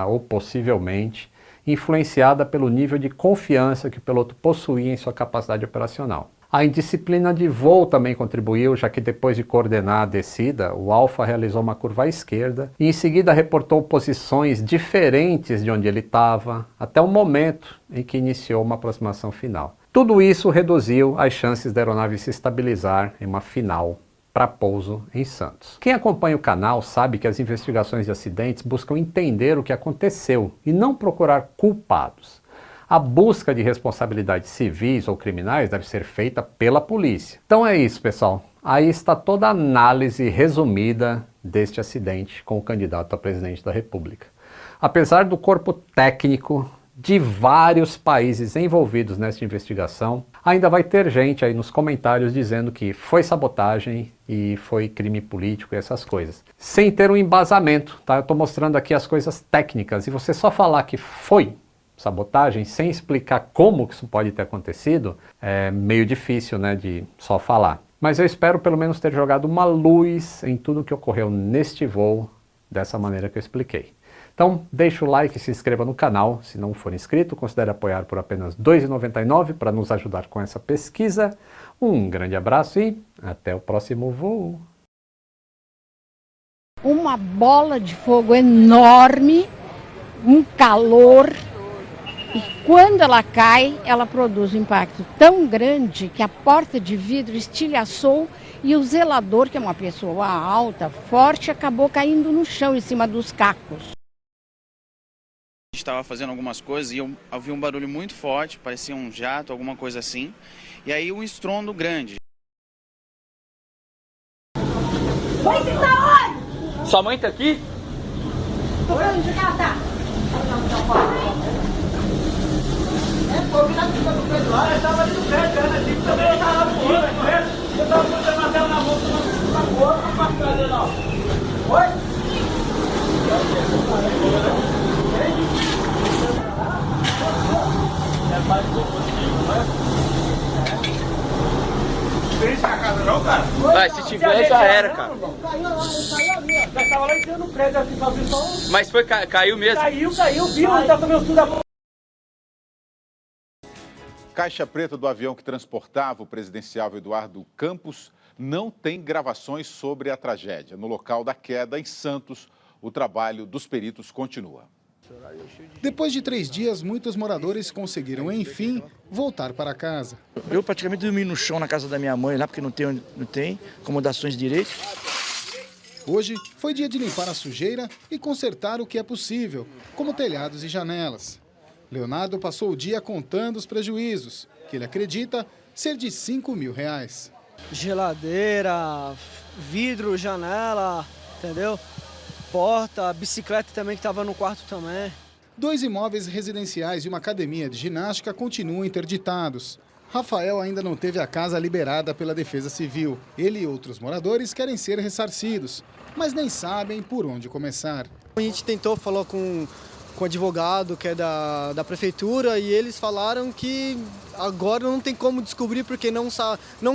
ou possivelmente influenciada pelo nível de confiança que o piloto possuía em sua capacidade operacional. A indisciplina de voo também contribuiu, já que depois de coordenar a descida, o Alfa realizou uma curva à esquerda e em seguida reportou posições diferentes de onde ele estava, até o momento em que iniciou uma aproximação final. Tudo isso reduziu as chances da aeronave se estabilizar em uma final para pouso em Santos. Quem acompanha o canal sabe que as investigações de acidentes buscam entender o que aconteceu e não procurar culpados. A busca de responsabilidades civis ou criminais deve ser feita pela polícia. Então é isso, pessoal. Aí está toda a análise resumida deste acidente com o candidato a presidente da República. Apesar do corpo técnico de vários países envolvidos nesta investigação, ainda vai ter gente aí nos comentários dizendo que foi sabotagem e foi crime político e essas coisas. Sem ter um embasamento, tá? Eu estou mostrando aqui as coisas técnicas e você só falar que foi sabotagem sem explicar como que isso pode ter acontecido é meio difícil, de só falar. Mas eu espero pelo menos ter jogado uma luz em tudo que ocorreu neste voo dessa maneira que eu expliquei. Então deixa o like e se inscreva no canal. Se não for inscrito, considere apoiar por apenas R$ 2,99 para nos ajudar com essa pesquisa. Um grande abraço e até o próximo voo. Uma bola de fogo enorme, um calor. E quando ela cai, ela produz um impacto tão grande que a porta de vidro estilhaçou e o zelador, que é uma pessoa alta, forte, acabou caindo no chão, em cima dos cacos. A gente estava fazendo algumas coisas e eu ouvi um barulho muito forte, parecia um jato, alguma coisa assim. E aí um estrondo grande. Oi, você tá onde? Sua mãe tá aqui? Tô falando de cá, tá? Eu vi na pista do Pedro lá, eu tava ali no prédio, eu também tava no outro, eu tava botando a tela na mão, na boa, não pra fazer não. Oi? É mais do possível, né? Não tem isso na casa não, cara? Vai, se tiver, já era, cara. Já tava lá em cima do prédio, assim, só viu só. Mas foi, caiu mesmo? Caiu, viu? Tá com meu tudo. Caixa preta do avião que transportava o presidenciável Eduardo Campos não tem gravações sobre a tragédia. No local da queda, em Santos, o trabalho dos peritos continua. Depois de 3 dias, muitos moradores conseguiram, enfim, voltar para casa. Eu praticamente dormi no chão na casa da minha mãe, lá porque não tem acomodações direito. Hoje foi dia de limpar a sujeira e consertar o que é possível, como telhados e janelas. Leonardo passou o dia contando os prejuízos, que ele acredita ser de R$5 mil. Geladeira, vidro, janela, entendeu? Porta, bicicleta também que estava no quarto também. 2 imóveis residenciais e uma academia de ginástica continuam interditados. Rafael ainda não teve a casa liberada pela Defesa Civil. Ele e outros moradores querem ser ressarcidos, mas nem sabem por onde começar. A gente tentou falar com o advogado que é da prefeitura e eles falaram que agora não tem como descobrir porque não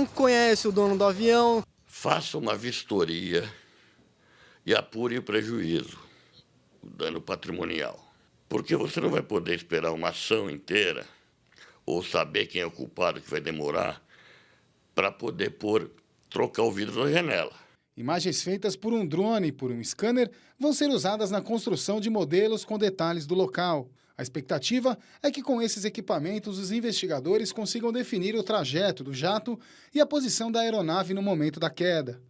conhece o dono do avião. Faça uma vistoria e apure o prejuízo, o dano patrimonial. Porque você não vai poder esperar uma ação inteira ou saber quem é o culpado, que vai demorar, para poder trocar o vidro da janela. Imagens feitas por um drone e por um scanner vão ser usadas na construção de modelos com detalhes do local. A expectativa é que com esses equipamentos os investigadores consigam definir o trajeto do jato e a posição da aeronave no momento da queda.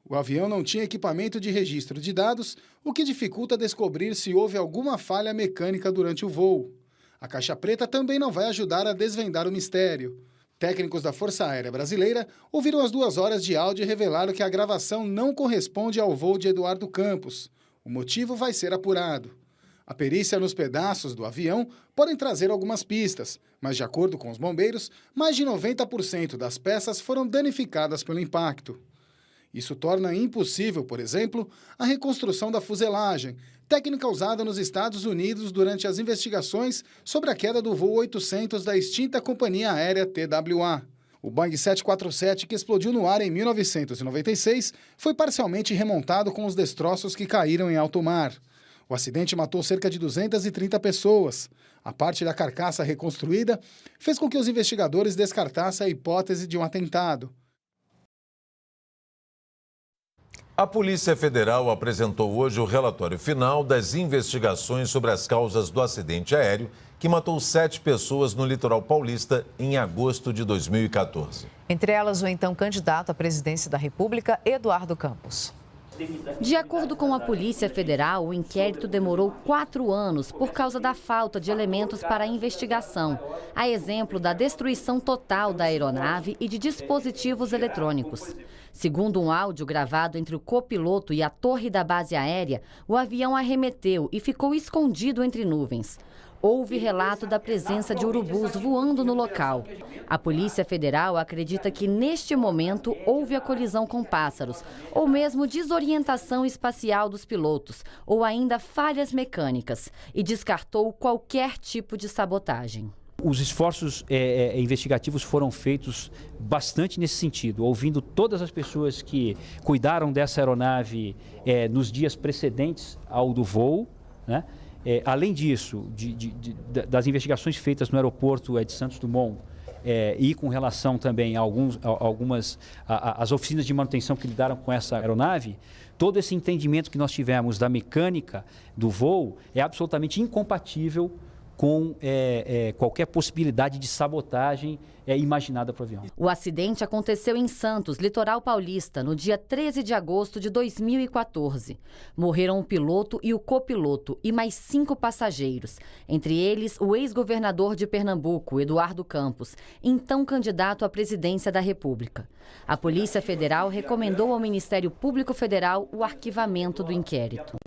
O avião não tinha equipamento de registro de dados, o que dificulta descobrir se houve alguma falha mecânica durante o voo. A Caixa Preta também não vai ajudar a desvendar o mistério. Técnicos da Força Aérea Brasileira ouviram as 2 horas de áudio e revelaram que a gravação não corresponde ao voo de Eduardo Campos. O motivo vai ser apurado. A perícia nos pedaços do avião pode trazer algumas pistas, mas de acordo com os bombeiros, mais de 90% das peças foram danificadas pelo impacto. Isso torna impossível, por exemplo, a reconstrução da fuselagem, técnica usada nos Estados Unidos durante as investigações sobre a queda do voo 800 da extinta companhia aérea TWA. O Boeing 747, que explodiu no ar em 1996, foi parcialmente remontado com os destroços que caíram em alto mar. O acidente matou cerca de 230 pessoas. A parte da carcaça reconstruída fez com que os investigadores descartassem a hipótese de um atentado. A Polícia Federal apresentou hoje o relatório final das investigações sobre as causas do acidente aéreo que matou 7 pessoas no litoral paulista em agosto de 2014. Entre elas, o então candidato à presidência da República, Eduardo Campos. De acordo com a Polícia Federal, o inquérito demorou 4 anos por causa da falta de elementos para a investigação, a exemplo da destruição total da aeronave e de dispositivos eletrônicos. Segundo um áudio gravado entre o copiloto e a torre da base aérea, o avião arremeteu e ficou escondido entre nuvens. Houve relato da presença de urubus voando no local. A Polícia Federal acredita que, neste momento, houve a colisão com pássaros, ou mesmo desorientação espacial dos pilotos, ou ainda falhas mecânicas, e descartou qualquer tipo de sabotagem. Os esforços investigativos foram feitos bastante nesse sentido, ouvindo todas as pessoas que cuidaram dessa aeronave nos dias precedentes ao do voo, né? Além disso, das investigações feitas no aeroporto de Santos Dumont e com relação também a as oficinas de manutenção que lidaram com essa aeronave, todo esse entendimento que nós tivemos da mecânica do voo é absolutamente incompatível com qualquer possibilidade de sabotagem imaginada para o avião. O acidente aconteceu em Santos, litoral paulista, no dia 13 de agosto de 2014. Morreram o piloto e o copiloto e mais 5 passageiros, entre eles o ex-governador de Pernambuco, Eduardo Campos, então candidato à presidência da República. A Polícia Federal recomendou ao Ministério Público Federal o arquivamento do inquérito.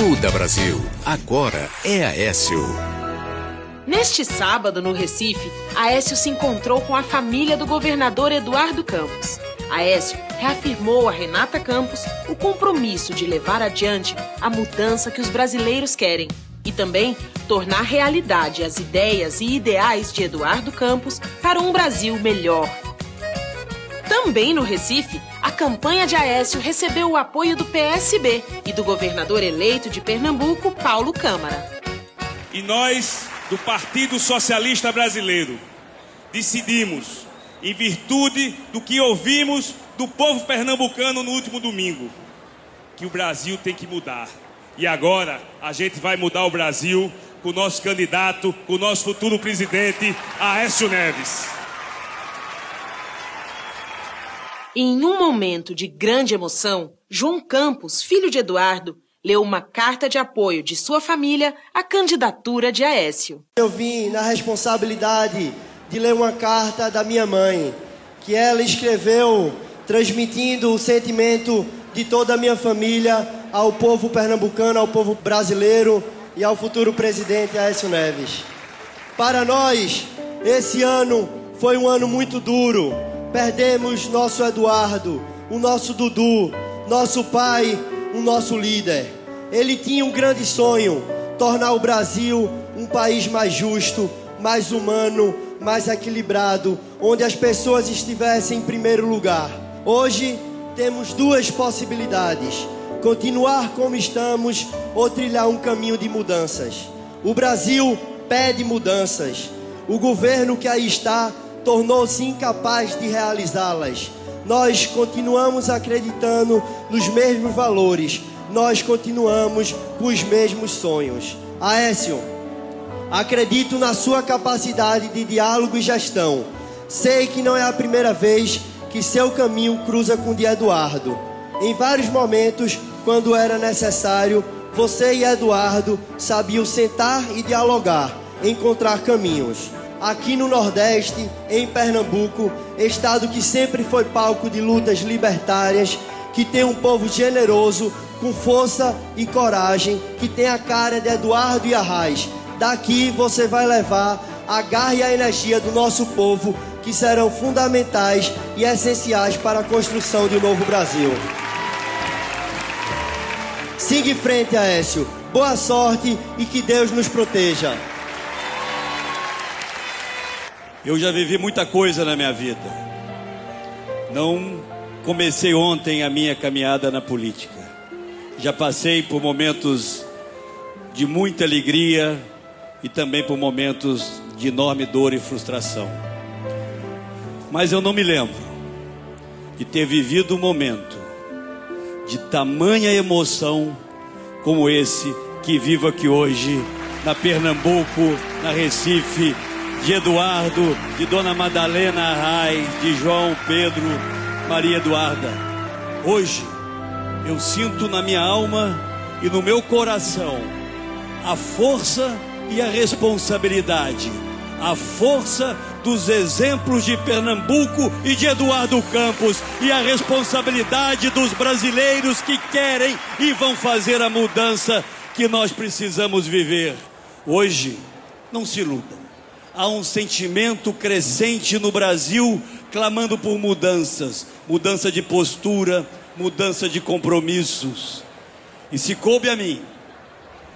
Muda Brasil, agora é Aécio. Neste sábado, no Recife, Aécio se encontrou com a família do governador Eduardo Campos. Aécio reafirmou a Renata Campos o compromisso de levar adiante a mudança que os brasileiros querem e também tornar realidade as ideias e ideais de Eduardo Campos para um Brasil melhor. Também no Recife, a campanha de Aécio recebeu o apoio do PSB e do governador eleito de Pernambuco, Paulo Câmara. E nós, do Partido Socialista Brasileiro, decidimos, em virtude do que ouvimos do povo pernambucano no último domingo, que o Brasil tem que mudar. E agora a gente vai mudar o Brasil com o nosso candidato, com o nosso futuro presidente, Aécio Neves. Em um momento de grande emoção, João Campos, filho de Eduardo, leu uma carta de apoio de sua família à candidatura de Aécio. Eu vim na responsabilidade de ler uma carta da minha mãe, que ela escreveu transmitindo o sentimento de toda a minha família ao povo pernambucano, ao povo brasileiro e ao futuro presidente Aécio Neves. Para nós, esse ano foi um ano muito duro. Perdemos nosso Eduardo, o nosso Dudu, nosso pai, o nosso líder. Ele tinha um grande sonho, tornar o Brasil um país mais justo, mais humano, mais equilibrado, onde as pessoas estivessem em primeiro lugar. Hoje temos duas possibilidades: continuar como estamos ou trilhar um caminho de mudanças. O Brasil pede mudanças. O governo que aí está tornou-se incapaz de realizá-las. Nós continuamos acreditando nos mesmos valores. Nós continuamos com os mesmos sonhos. Aécio, acredito na sua capacidade de diálogo e gestão. Sei que não é a primeira vez que seu caminho cruza com o de Eduardo. Em vários momentos, quando era necessário, você e Eduardo sabiam sentar e dialogar, encontrar caminhos. Aqui no Nordeste, em Pernambuco, estado que sempre foi palco de lutas libertárias, que tem um povo generoso, com força e coragem, que tem a cara de Eduardo e Arraes. Daqui você vai levar a garra e a energia do nosso povo, que serão fundamentais e essenciais para a construção de um novo Brasil. Siga em frente, Aécio. Boa sorte e que Deus nos proteja. Eu já vivi muita coisa na minha vida. Não comecei ontem a minha caminhada na política. Já passei por momentos de muita alegria e também por momentos de enorme dor e frustração. Mas eu não me lembro de ter vivido um momento de tamanha emoção como esse que vivo aqui hoje na Pernambuco, na Recife, de Eduardo, de Dona Madalena Arraes, de João Pedro, Maria Eduarda. Hoje eu sinto na minha alma e no meu coração a força e a responsabilidade, a força dos exemplos de Pernambuco e de Eduardo Campos e a responsabilidade dos brasileiros que querem e vão fazer a mudança que nós precisamos viver. Hoje, não se iludam. Há um sentimento crescente no Brasil clamando por mudanças, mudança de postura, mudança de compromissos. E se coube a mim,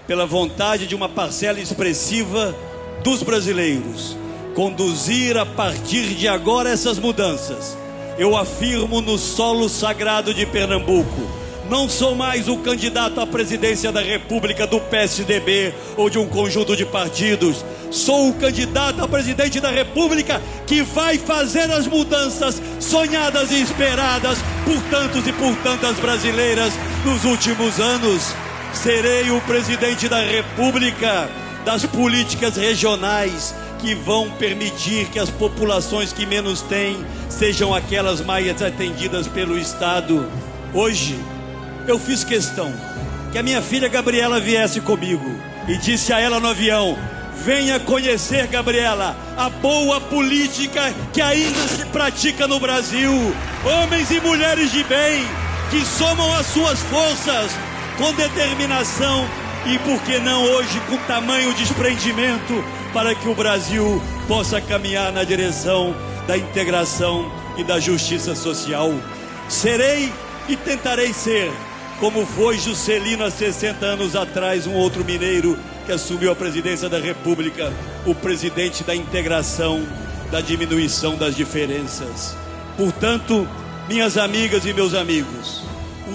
pela vontade de uma parcela expressiva dos brasileiros, conduzir a partir de agora essas mudanças, eu afirmo no solo sagrado de Pernambuco: não sou mais o candidato à presidência da República do PSDB ou de um conjunto de partidos. Sou o candidato a presidente da República que vai fazer as mudanças sonhadas e esperadas por tantos e por tantas brasileiras nos últimos anos. Serei o presidente da República das políticas regionais que vão permitir que as populações que menos têm sejam aquelas mais atendidas pelo Estado. Hoje, eu fiz questão que a minha filha Gabriela viesse comigo e disse a ela no avião: venha conhecer, Gabriela, a boa política que ainda se pratica no Brasil. Homens e mulheres de bem que somam as suas forças com determinação e, por que não hoje, com tamanho desprendimento para que o Brasil possa caminhar na direção da integração e da justiça social. Serei e tentarei ser, como foi Juscelino há 60 anos atrás, um outro mineiro que assumiu a presidência da República, o presidente da integração, da diminuição das diferenças. Portanto, minhas amigas e meus amigos,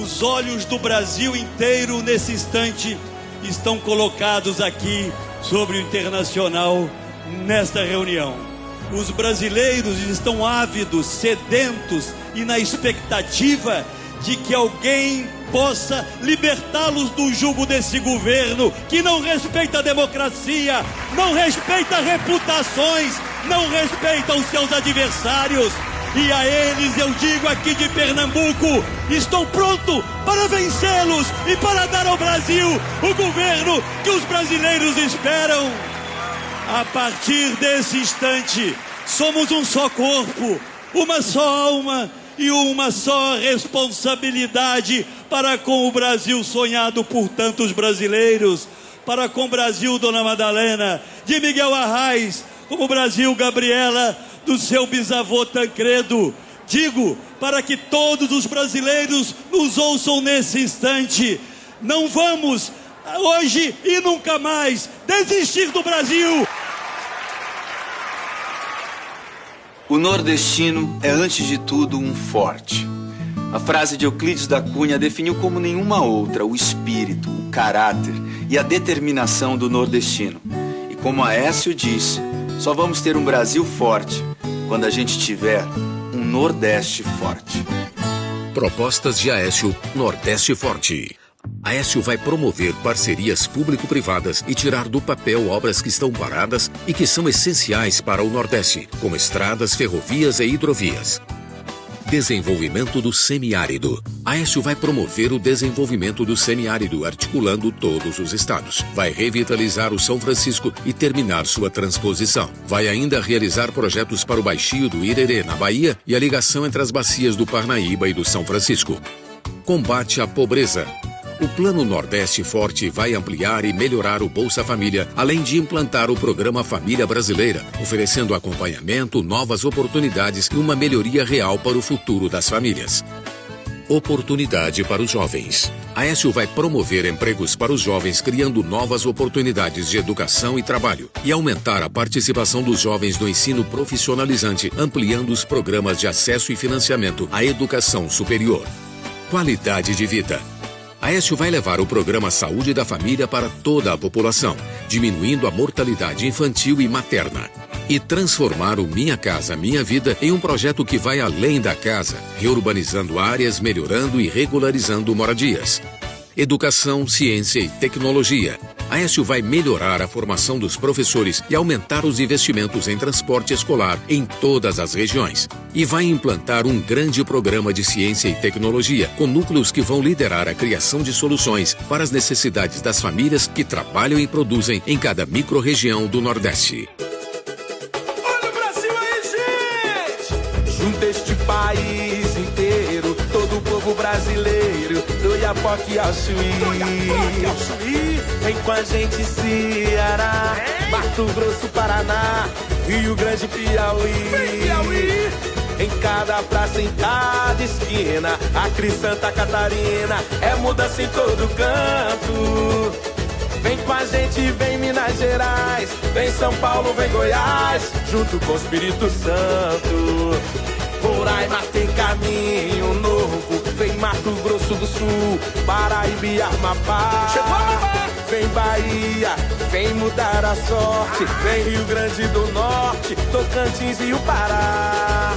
os olhos do Brasil inteiro nesse instante estão colocados aqui sobre o internacional nesta reunião. Os brasileiros estão ávidos, sedentos e na expectativa de que alguém possa libertá-los do jugo desse governo que não respeita a democracia, não respeita reputações, não respeita os seus adversários. E a eles eu digo aqui de Pernambuco, estou pronto para vencê-los e para dar ao Brasil o governo que os brasileiros esperam. A partir desse instante, somos um só corpo, uma só alma e uma só responsabilidade para com o Brasil sonhado por tantos brasileiros, para com o Brasil, Dona Madalena, de Miguel Arraes, como o Brasil, Gabriela, do seu bisavô Tancredo. Digo para que todos os brasileiros nos ouçam nesse instante: não vamos, hoje e nunca mais, desistir do Brasil. O nordestino é, antes de tudo, um forte. A frase de Euclides da Cunha definiu como nenhuma outra o espírito, o caráter e a determinação do nordestino. E como Aécio disse, só vamos ter um Brasil forte quando a gente tiver um Nordeste forte. Propostas de Aécio, Nordeste Forte. Aécio vai promover parcerias público-privadas e tirar do papel obras que estão paradas e que são essenciais para o Nordeste, como estradas, ferrovias e hidrovias. Desenvolvimento do semiárido. Aécio vai promover o desenvolvimento do semiárido, articulando todos os estados. Vai revitalizar o São Francisco e terminar sua transposição. Vai ainda realizar projetos para o Baixio do Irerê, na Bahia, e a ligação entre as bacias do Parnaíba e do São Francisco. Combate à pobreza. O Plano Nordeste Forte vai ampliar e melhorar o Bolsa Família, além de implantar o Programa Família Brasileira, oferecendo acompanhamento, novas oportunidades e uma melhoria real para o futuro das famílias. Oportunidade para os jovens. Aécio vai promover empregos para os jovens, criando novas oportunidades de educação e trabalho, e aumentar a participação dos jovens no ensino profissionalizante, ampliando os programas de acesso e financiamento à educação superior. Qualidade de vida. Aécio vai levar o programa Saúde da Família para toda a população, diminuindo a mortalidade infantil e materna. E transformar o Minha Casa Minha Vida em um projeto que vai além da casa, reurbanizando áreas, melhorando e regularizando moradias. Educação, ciência e tecnologia. Aécio vai melhorar a formação dos professores e aumentar os investimentos em transporte escolar em todas as regiões. E vai implantar um grande programa de ciência e tecnologia, com núcleos que vão liderar a criação de soluções para as necessidades das famílias que trabalham e produzem em cada micro-região do Nordeste. Olha o Brasil aí, gente! Junta este país inteiro, todo o povo brasileiro, do Iapoque ao Chuí. Vem com a gente Ceará, Mato Grosso, Paraná, Rio Grande, Piauí. Em cada praça, em cada esquina, Acre, Santa Catarina, é mudança em todo canto. Vem com a gente, vem Minas Gerais, vem São Paulo, vem Goiás, junto com o Espírito Santo. Roraima tem caminho novo, vem Mato Grosso do Sul, Paraíba e Amapá. Vem Bahia, vem mudar a sorte, vem Rio Grande do Norte, Tocantins e o Pará.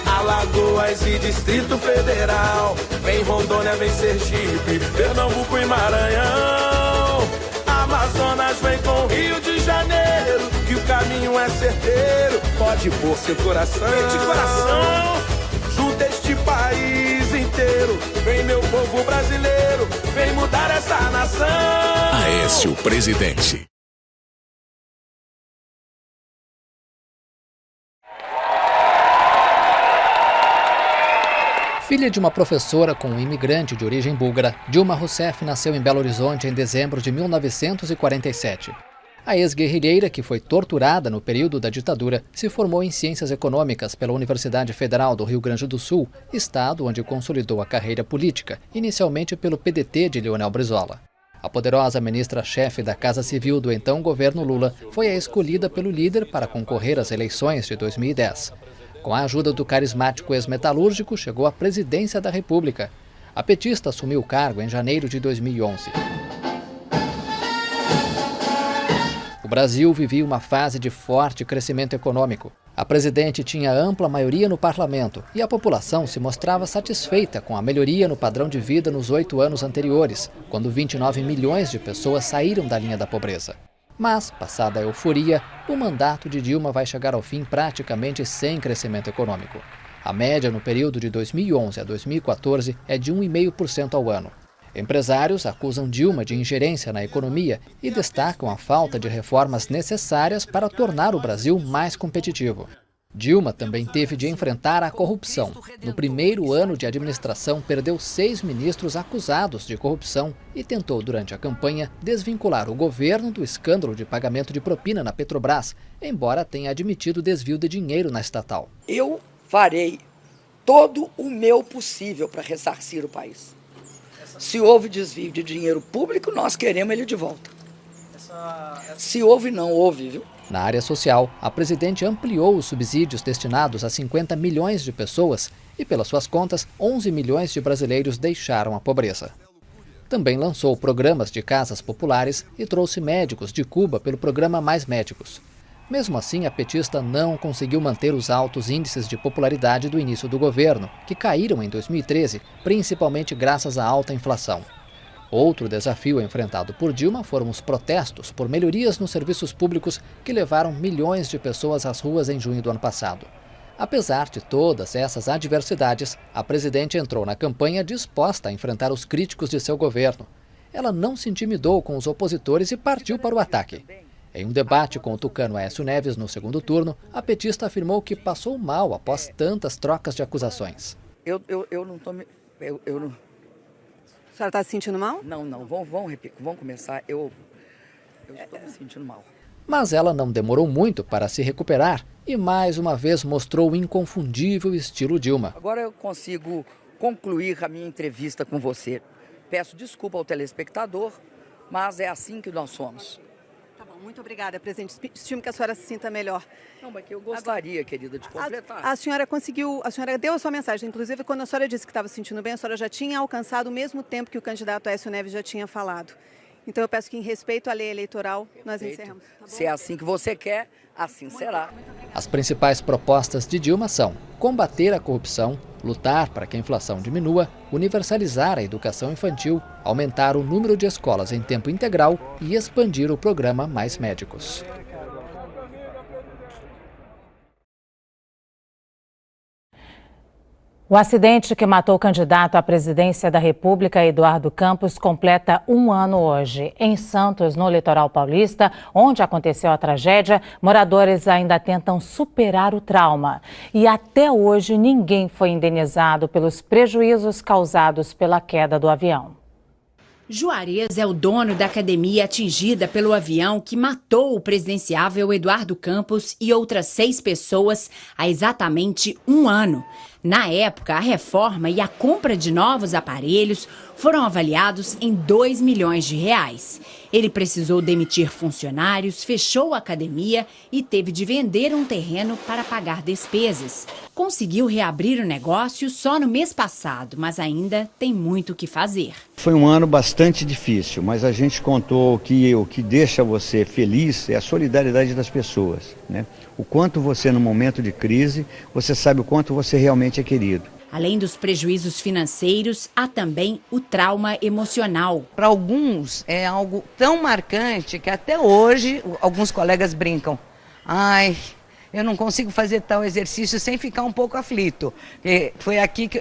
Alagoas e Distrito Federal, vem Rondônia, vem Sergipe, Pernambuco e Maranhão. Amazonas vem com Rio de Janeiro, que o caminho é certeiro, pode pôr seu coração. Vem de coração, junta este país inteiro, vem meu povo brasileiro, vem mudar essa nação. Aécio, presidente. Filha de uma professora com um imigrante de origem búlgara, Dilma Rousseff nasceu em Belo Horizonte em dezembro de 1947. A ex-guerrilheira, que foi torturada no período da ditadura, se formou em Ciências Econômicas pela Universidade Federal do Rio Grande do Sul, estado onde consolidou a carreira política, inicialmente pelo PDT de Leonel Brizola. A poderosa ministra-chefe da Casa Civil do então governo Lula foi a escolhida pelo líder para concorrer às eleições de 2010. Com a ajuda do carismático ex-metalúrgico, chegou à presidência da República. A petista assumiu o cargo em janeiro de 2011. O Brasil vivia uma fase de forte crescimento econômico. A presidente tinha ampla maioria no parlamento e a população se mostrava satisfeita com a melhoria no padrão de vida nos 8 anos anteriores, quando 29 milhões de pessoas saíram da linha da pobreza. Mas, passada a euforia, o mandato de Dilma vai chegar ao fim praticamente sem crescimento econômico. A média no período de 2011 a 2014 é de 1,5% ao ano. Empresários acusam Dilma de ingerência na economia e destacam a falta de reformas necessárias para tornar o Brasil mais competitivo. Dilma também teve de enfrentar a corrupção. No primeiro ano de administração, perdeu 6 ministros acusados de corrupção e tentou, durante a campanha, desvincular o governo do escândalo de pagamento de propina na Petrobras, embora tenha admitido desvio de dinheiro na estatal. Eu farei todo o meu possível para ressarcir o país. Se houve desvio de dinheiro público, nós queremos ele de volta. Se houve, não houve, viu? Na área social, a presidente ampliou os subsídios destinados a 50 milhões de pessoas e, pelas suas contas, 11 milhões de brasileiros deixaram a pobreza. Também lançou programas de casas populares e trouxe médicos de Cuba pelo programa Mais Médicos. Mesmo assim, a petista não conseguiu manter os altos índices de popularidade do início do governo, que caíram em 2013, principalmente graças à alta inflação. Outro desafio enfrentado por Dilma foram os protestos por melhorias nos serviços públicos que levaram milhões de pessoas às ruas em junho do ano passado. Apesar de todas essas adversidades, a presidente entrou na campanha disposta a enfrentar os críticos de seu governo. Ela não se intimidou com os opositores e partiu para o ataque. Em um debate com o tucano Aécio Neves no segundo turno, a petista afirmou que passou mal após tantas trocas de acusações. Eu não estou me... Eu não... A senhora está se sentindo mal? Não, vamos começar. Eu estou me sentindo mal. Mas ela não demorou muito para se recuperar e mais uma vez mostrou o inconfundível estilo Dilma. Agora eu consigo concluir a minha entrevista com você. Peço desculpa ao telespectador, mas é assim que nós somos. Tá bom, muito obrigada, presidente. Estimo que a senhora se sinta melhor. Não, mas que eu gostaria, querida, de completar. A senhora deu a sua mensagem. Inclusive, quando a senhora disse que estava se sentindo bem, a senhora já tinha alcançado o mesmo tempo que o candidato Aécio Neves já tinha falado. Então, eu peço que, em respeito à lei eleitoral, nós encerramos. Tá bom? Se é assim que você quer, assim será. As principais propostas de Dilma são combater a corrupção, lutar para que a inflação diminua, universalizar a educação infantil, aumentar o número de escolas em tempo integral e expandir o programa Mais Médicos. O acidente que matou o candidato à presidência da República, Eduardo Campos, completa 1 ano hoje. Em Santos, no litoral paulista, onde aconteceu a tragédia, moradores ainda tentam superar o trauma. E até hoje ninguém foi indenizado pelos prejuízos causados pela queda do avião. Juarez é o dono da academia atingida pelo avião que matou o presidenciável Eduardo Campos e outras 6 pessoas há exatamente 1 ano. Na época, a reforma e a compra de novos aparelhos foram avaliados em R$2 milhões. Ele precisou demitir funcionários, fechou a academia e teve de vender um terreno para pagar despesas. Conseguiu reabrir o negócio só no mês passado, mas ainda tem muito o que fazer. Foi um ano bastante difícil, mas a gente contou que o que deixa você feliz é a solidariedade das pessoas, né? O quanto você, no momento de crise, você sabe o quanto você realmente é querido. Além dos prejuízos financeiros, há também o trauma emocional. Para alguns é algo tão marcante que até hoje alguns colegas brincam. Ai, eu não consigo fazer tal exercício sem ficar um pouco aflito.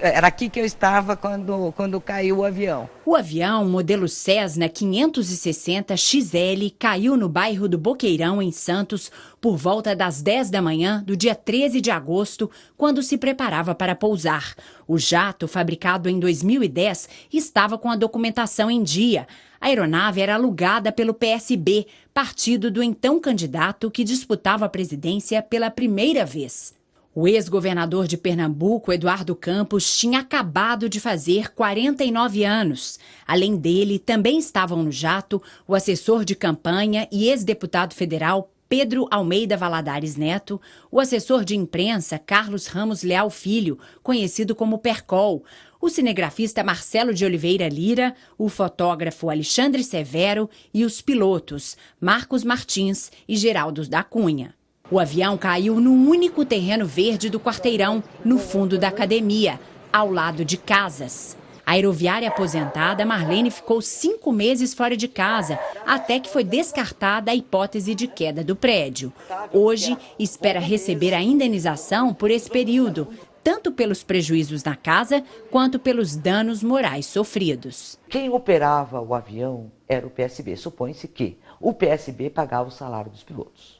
Era aqui que eu estava quando caiu o avião. O avião, modelo Cessna 560 XL, caiu no bairro do Boqueirão, em Santos, por volta das 10 da manhã do dia 13 de agosto, quando se preparava para pousar. O jato, fabricado em 2010, estava com a documentação em dia. A aeronave era alugada pelo PSB, partido do então candidato que disputava a presidência pela primeira vez. O ex-governador de Pernambuco, Eduardo Campos, tinha acabado de fazer 49 anos. Além dele, também estavam no jato o assessor de campanha e ex-deputado federal Pedro Almeida Valadares Neto, o assessor de imprensa Carlos Ramos Leal Filho, conhecido como Percol, o cinegrafista Marcelo de Oliveira Lira, o fotógrafo Alexandre Severo e os pilotos Marcos Martins e Geraldo da Cunha. O avião caiu num único terreno verde do quarteirão, no fundo da academia, ao lado de casas. A aeroviária aposentada Marlene ficou 5 meses fora de casa, até que foi descartada a hipótese de queda do prédio. Hoje, espera receber a indenização por esse período, tanto pelos prejuízos na casa, quanto pelos danos morais sofridos. Quem operava o avião era o PSB. Supõe-se que o PSB pagava o salário dos pilotos.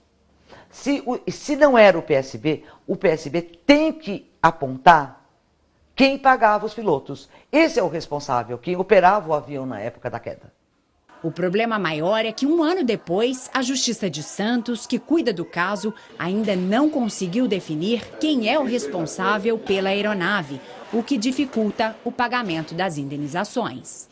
Se não era o PSB tem que apontar quem pagava os pilotos. Esse é o responsável, quem operava o avião na época da queda. O problema maior é que 1 ano depois, a Justiça de Santos, que cuida do caso, ainda não conseguiu definir quem é o responsável pela aeronave, o que dificulta o pagamento das indenizações.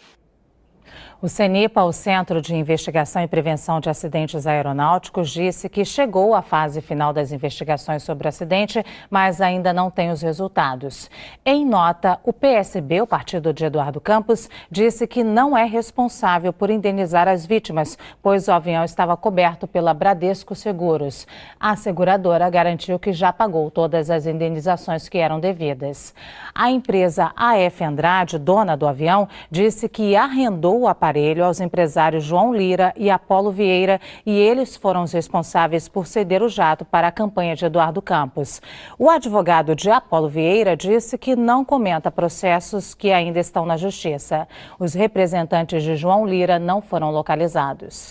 O CENIPA, o Centro de Investigação e Prevenção de Acidentes Aeronáuticos, disse que chegou à fase final das investigações sobre o acidente, mas ainda não tem os resultados. Em nota, o PSB, o partido de Eduardo Campos, disse que não é responsável por indenizar as vítimas, pois o avião estava coberto pela Bradesco Seguros. A seguradora garantiu que já pagou todas as indenizações que eram devidas. A empresa AF Andrade, dona do avião, disse que arrendou o aparelho aos empresários João Lira e Apolo Vieira e eles foram os responsáveis por ceder o jato para a campanha de Eduardo Campos. O advogado de Apolo Vieira disse que não comenta processos que ainda estão na justiça. Os representantes de João Lira não foram localizados.